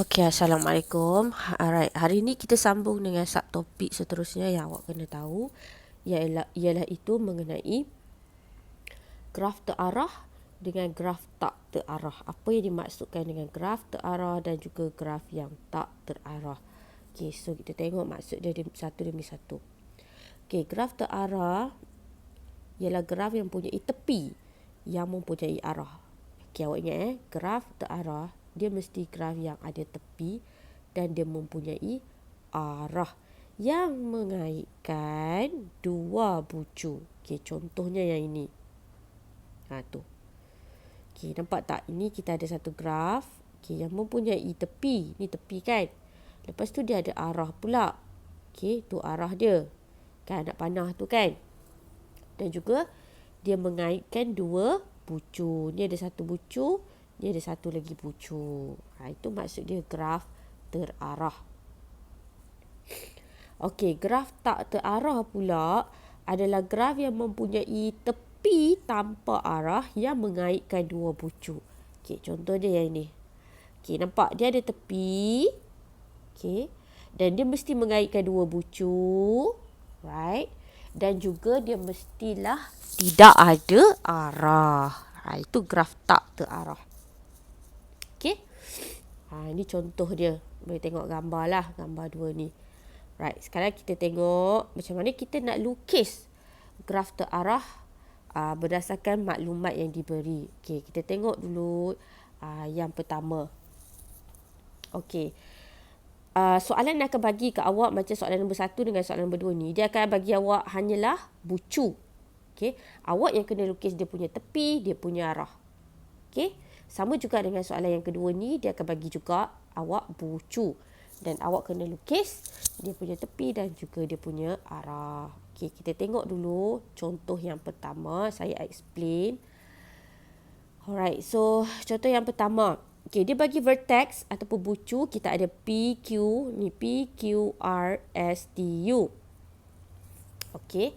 Okey, Assalamualaikum. Alright, hari ini kita sambung dengan subtopik seterusnya yang awak kena tahu, ialah itu mengenai graf terarah dengan graf tak terarah. Apa yang dimaksudkan dengan graf terarah dan juga graf yang tak terarah. Okey, so kita tengok maksud dia satu demi satu. Okey, graf terarah ialah graf yang mempunyai tepi yang mempunyai arah. Okey, awak ingat graf terarah dia mesti graf yang ada tepi dan dia mempunyai arah yang mengaitkan dua bucu. Okey, contohnya yang ini. Tu. Okey, nampak tak? Ini kita ada satu graf yang mempunyai tepi. Ni tepi kan? Lepas tu dia ada arah pula. Okey, tu arah dia. Kan anak panah tu kan? Dan juga dia mengaitkan dua bucu. Ni ada satu bucu, ni ada satu lagi bucu. Itu maksud dia graf terarah. Okey, graf tak terarah pula adalah graf yang mempunyai tepi tanpa arah yang mengaitkan dua bucu. Okey, contoh dia yang ini. Okey, nampak dia ada tepi. Okey, dan dia mesti mengaitkan dua bucu. Right? Dan juga dia mestilah tidak ada arah. Itu graf tak terarah. Okey. Ini contoh dia. Boleh tengok gambar lah. Gambar dua ni. Right. Sekarang kita tengok macam mana kita nak lukis graf terarah berdasarkan maklumat yang diberi. Okey. Kita tengok dulu yang pertama. Okey. Soalan yang akan bagi ke awak macam soalan nombor 1 dengan soalan nombor 2 ni, dia akan bagi awak hanyalah bucu. Okey, awak yang kena lukis dia punya tepi, dia punya arah. Okey, sama juga dengan soalan yang kedua ni, dia akan bagi juga awak bucu dan awak kena lukis dia punya tepi dan juga dia punya arah. Okey, kita tengok dulu contoh yang pertama, saya explain. Alright, so contoh yang pertama. Okey, dia bagi vertex ataupun bucu, kita ada PQ, ni PQRSTU. Okey,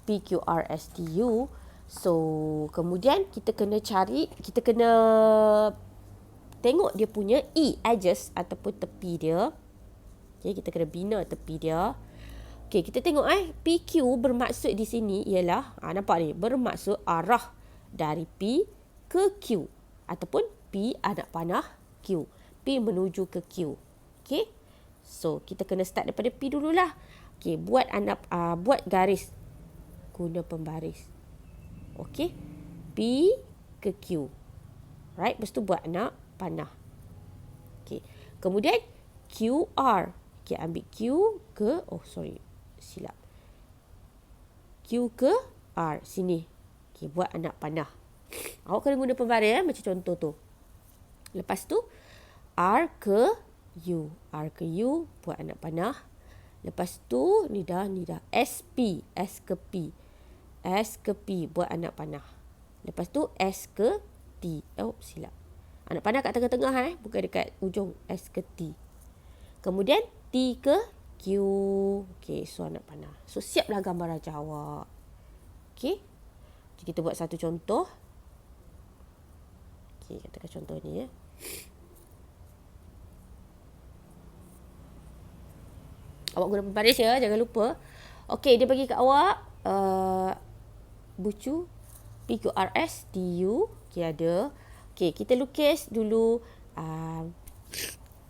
PQRSTU. So, kemudian kita kena tengok dia punya edges ataupun tepi dia. Okey, kita kena bina tepi dia. Okey, kita tengok PQ bermaksud di sini ialah, nampak ni, bermaksud arah dari P ke Q ataupun P anak panah Q. P menuju ke Q. Okey. So, kita kena start daripada P dululah. Okey, buat garis guna pembaris. Okey. P ke Q. Right, lepas tu buat anak panah. Okey. Kemudian QR. Okey, ambil Q ke silap. Q ke R sini. Okey, buat anak panah. Awak kena guna pembaris macam contoh tu. Lepas tu R ke U. R ke U buat anak panah. Lepas tu ni dah SP. S ke P. S ke P buat anak panah. Lepas tu S ke T. Silap. Anak panah kat tengah-tengah bukan dekat ujung. S ke T. Kemudian T ke Q. Okey, so anak panah. So siaplah gambar rajah awak. Okey. Jadi kita buat satu contoh. Okey, katakan contoh ni Awak guna pembaris jangan lupa. Okey, dia bagi kat awak bucu PQRS TU. Okey, ada. Okey, kita lukis dulu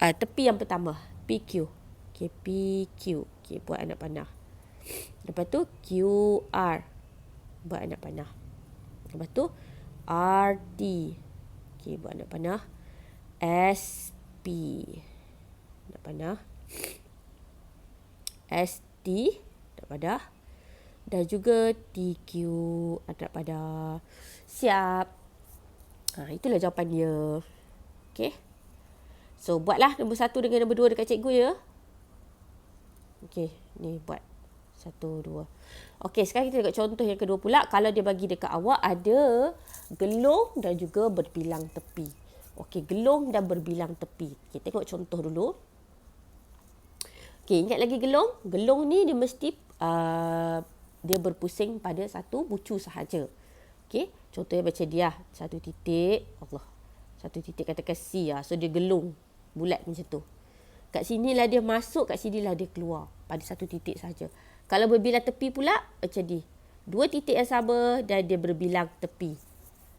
tepi yang pertama, PQ. Okey, PQ. Okey, buat anak panah. Lepas tu QR. Buat anak panah. Lepas tu RT. Okey, buat anak panah. SP. Anak panah. ST. Anak panah. Dan juga TQ. Anak panah. Siap. Itulah jawapan dia. Okey. So, buatlah nombor 1 dengan nombor 2 dekat cikgu ya. Okey, ni buat 1, 2. Okey, sekarang kita tengok contoh yang kedua pula. Kalau dia bagi dekat awak ada gelung dan juga berbilang tepi. Okey, gelung dan berbilang tepi. Okey, tengok contoh dulu. Okey, ingat lagi gelung? Gelung ni dia mesti dia berpusing pada satu bucu sahaja. Okey, contohnya macam dia. Satu titik, Allah. Satu titik katakan C. So, dia gelung. bulat macam tu. Kat sinilah dia masuk, kat sinilah dia keluar. Pada satu titik saja. Kalau berbilang tepi pula, macam ni. Dua titik yang sama dan dia berbilang tepi.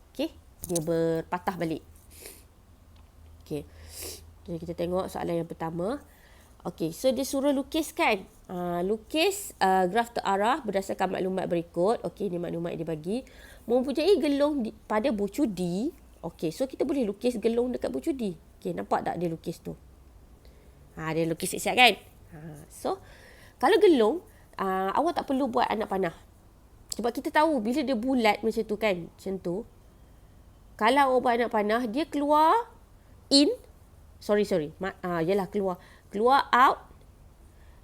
Okey, dia berpatah balik. Okey. Jadi kita tengok soalan yang pertama. Okey, so dia suruh lukiskan. Lukis graf terarah berdasarkan maklumat berikut. Okey, ni maklumat dia bagi. Mempunyai gelung pada bucu D. Okey, so kita boleh lukis gelung dekat bucu D. Okey, nampak tak dia lukis tu? Dia lukis siap-siap kan? So, kalau gelung, awak tak perlu buat anak panah. Sebab kita tahu bila dia bulat macam tu kan, macam tu. Kalau awak buat anak panah, dia keluar in. Yalah keluar out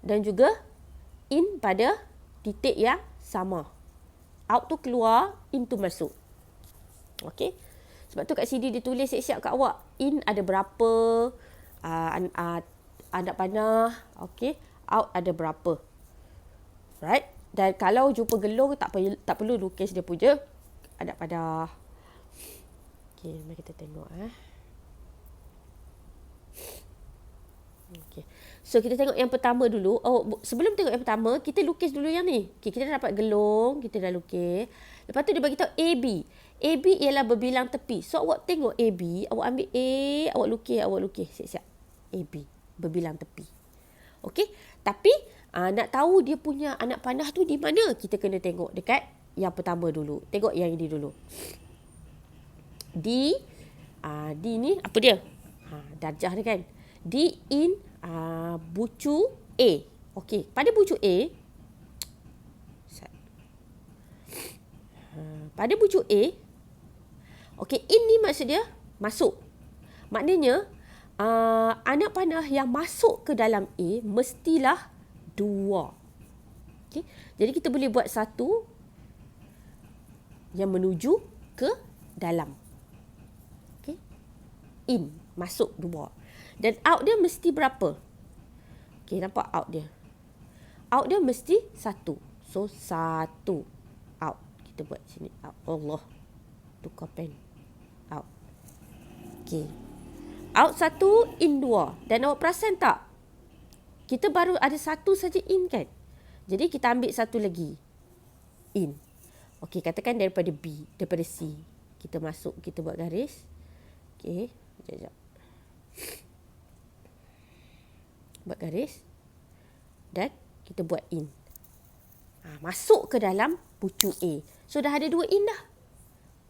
dan juga in pada titik yang sama. Out tu keluar, in tu masuk. Okey. Sebab tu kat sini dia tulis siap-siap kat awak. In ada berapa, anak panah, okey. Out ada berapa. Right? Dan kalau jumpa gelung tak perlu lukis dia punya anak panah. Okey, mari kita tengok Okay. So kita tengok yang pertama dulu. Sebelum tengok yang pertama, kita lukis dulu yang ni. Okay, kita dah dapat gelung, kita dah lukis. Lepas tu dia bagi tahu AB. AB ialah berbilang tepi. So awak tengok AB, awak ambil A, awak lukis siap-siap. AB berbilang tepi. Okey, tapi nak tahu dia punya anak panah tu di mana, kita kena tengok dekat yang pertama dulu. Tengok yang ini dulu. D ni apa dia? Darjah dia kan. D in bucu A. Okey, pada bucu A, okey, in ni maksud dia masuk. Maknanya anak panah yang masuk ke dalam A mestilah 2. Okey, jadi kita boleh buat satu yang menuju ke dalam. Okey, in masuk 2. Dan out dia mesti berapa? Okey, nampak out dia. Out dia mesti 1. So, 1 out. Kita buat sini out. Allah. Tukar pen. Out. Okey. Out 1, in 2. Dan awak perasan tak? Kita baru ada 1 saja in kan? Jadi, kita ambil 1 lagi. In. Okey, katakan daripada B. Daripada C. Kita masuk, kita buat garis. Okey. Sekejap. Buat garis dan kita buat in. Masuk ke dalam bucu A. So dah ada 2 in dah.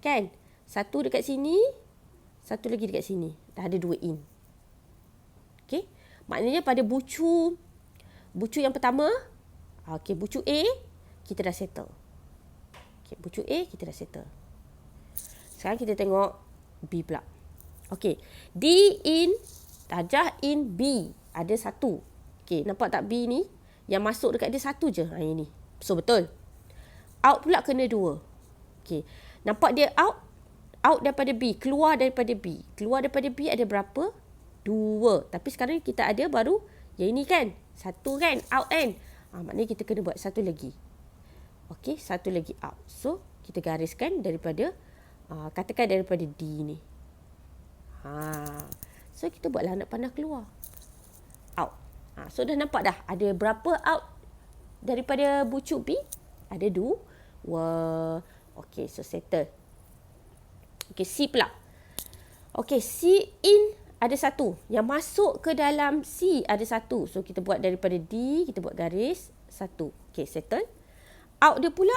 Kan? 1 dekat sini, 1 lagi dekat sini. Dah ada 2 in. Okey? Maknanya pada bucu yang pertama, okey, bucu A kita dah settle. Okey, bucu A kita dah settle. Sekarang kita tengok B pula. Okey, D in darjah in B. Ada 1. Okey, nampak tak B ni? Yang masuk dekat dia 1 je. Ini. So, betul. Out pula kena 2. Okey. Nampak dia out? Out daripada B. Keluar daripada B. Keluar daripada B ada berapa? 2. Tapi sekarang kita ada baru yang ini kan? 1 kan? Out kan? Maknanya kita kena buat 1 lagi. Okey, 1 lagi out. So, kita gariskan daripada, katakan daripada D ni. So, kita buatlah anak panah keluar. Out. So dah nampak dah ada berapa out daripada bucu B? Ada 2. Okey, so settle. Okey, C pula. Okey, C in ada 1. Yang masuk ke dalam C ada 1. So kita buat daripada D, kita buat garis 1. Okey, settle. Out dia pula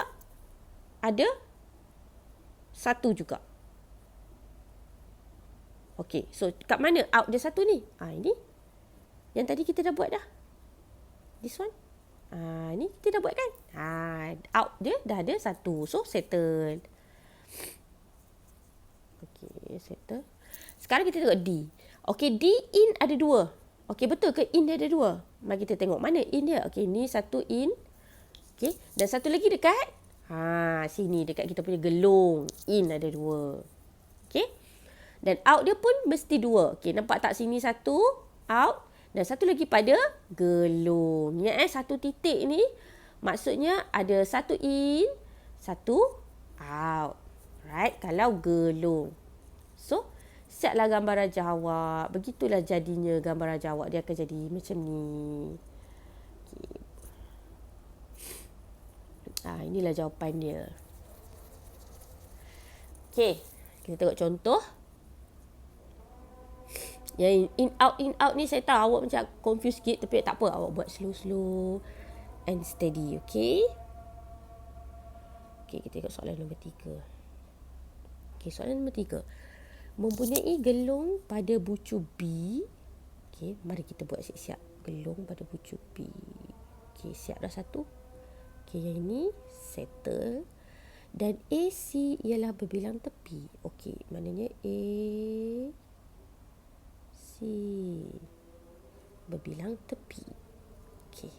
ada 1 juga. Okey, so kat mana out dia 1 ni? Ini. Yang tadi kita dah buat dah. This one. Ni kita dah buat kan? Out dia dah ada 1. So, settle. Okey, settle. Sekarang kita tengok D. Okey, D in ada 2. Okey, betul ke in dia ada 2? Mari kita tengok mana in dia. Okey, ni 1 in. Okey, dan 1 lagi dekat. Sini dekat kita punya gelung. In ada 2. Okey. Dan out dia pun mesti 2. Okey, nampak tak sini 1 out. Dan 1 lagi pada gelung. Ya, 1 titik ni maksudnya ada 1 in, 1 out. Right? Kalau gelung. So, Siaplah gambar raja awak. Begitulah jadinya gambar raja awak. Dia akan jadi macam ni. Inilah jawapan dia. Okey, kita tengok contoh. Yang in out ni saya tahu awak macam confused sikit, tapi tak apa, awak buat slow and steady. Okey. Okey, kita tengok soalan nombor 3. Okey, soalan nombor 3. Mempunyai gelung pada bucu B. Okey, mari kita buat siap-siap. Gelung pada bucu B. Okey, siap dah satu. Okey, yang ini settle. Dan AC ialah berbilang tepi. Okey, maknanya AC berbilang tepi. Okey.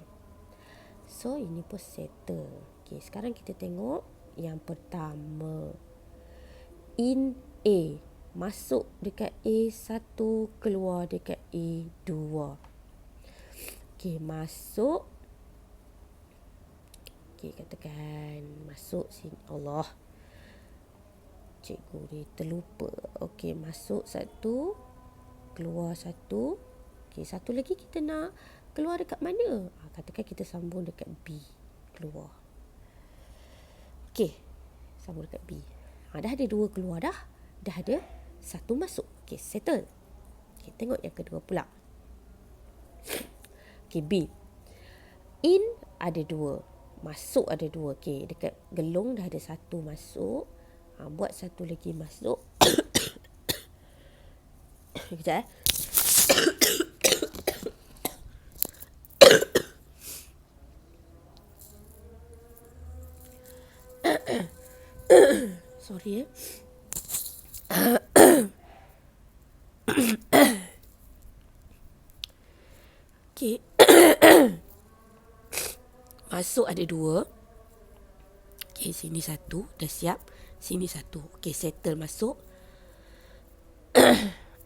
So, ini pun settle. Okey, sekarang kita tengok yang pertama. In A. Masuk dekat A1, keluar dekat A2. Okey, masuk. Okey, katakan masuk sini. Allah. Cikgu ni terlupa. Okey, masuk satu, keluar satu. Okey, satu lagi kita nak keluar dekat mana? Katakan kita sambung dekat B. Keluar. Okey, sambung dekat B. Dah ada 2 keluar dah. Dah ada 1 masuk. Okey, settle. Okey, tengok yang kedua pula. Okey, B. In ada 2. Masuk ada 2. Okey, dekat gelung dah ada 1 masuk. Buat 1 lagi masuk. Sekejap. Sorry. Okey. Masuk ada 2. Okey, sini 1. Dah siap. Sini 1. Okey, settle masuk.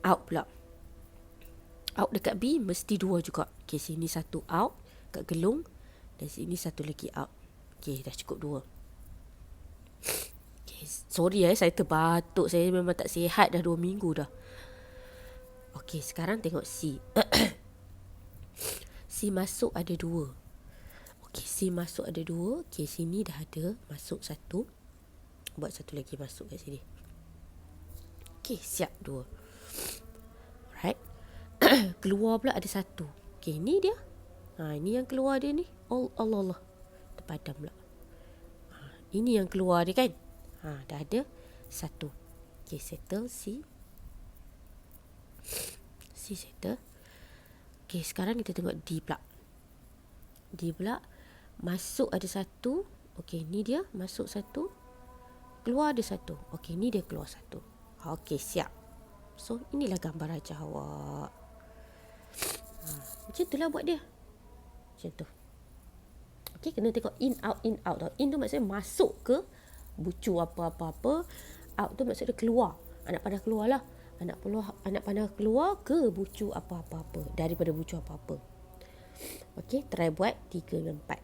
Out pula. Out dekat B mesti 2 juga. Okey, sini 1 out kat gelung. Dan sini 1 lagi out. Okey, dah cukup 2. Okay, sorry saya terbatuk. Saya memang tak sihat dah 2 minggu dah. Okey, sekarang tengok C. C masuk ada 2. Okey, C masuk ada 2. Okey, sini dah ada masuk 1. Buat 1 lagi masuk kat sini. Okey, siap 2. Alright. Keluar pula ada 1. Okey, ni dia. Ini yang keluar dia ni. Allah. Terpadam pula. Ini yang keluar dia kan. Dah ada 1. Okey, settle C. C settle. Okey, sekarang kita tengok D pula. D pula masuk ada 1. Okey, ni dia masuk 1. Keluar ada 1. Okey, ni dia keluar 1. Okey, siap. So, inilah gambar raja awak. Macam itulah buat dia. Macam tu. Okey, kena tengok in out tau. In tu maksudnya masuk ke bucu apa-apa. Out tu maksudnya keluar. Anak panah keluar lah. Anak panah keluar ke bucu apa-apa. Daripada bucu apa-apa. Okey, try buat 3 dan 4.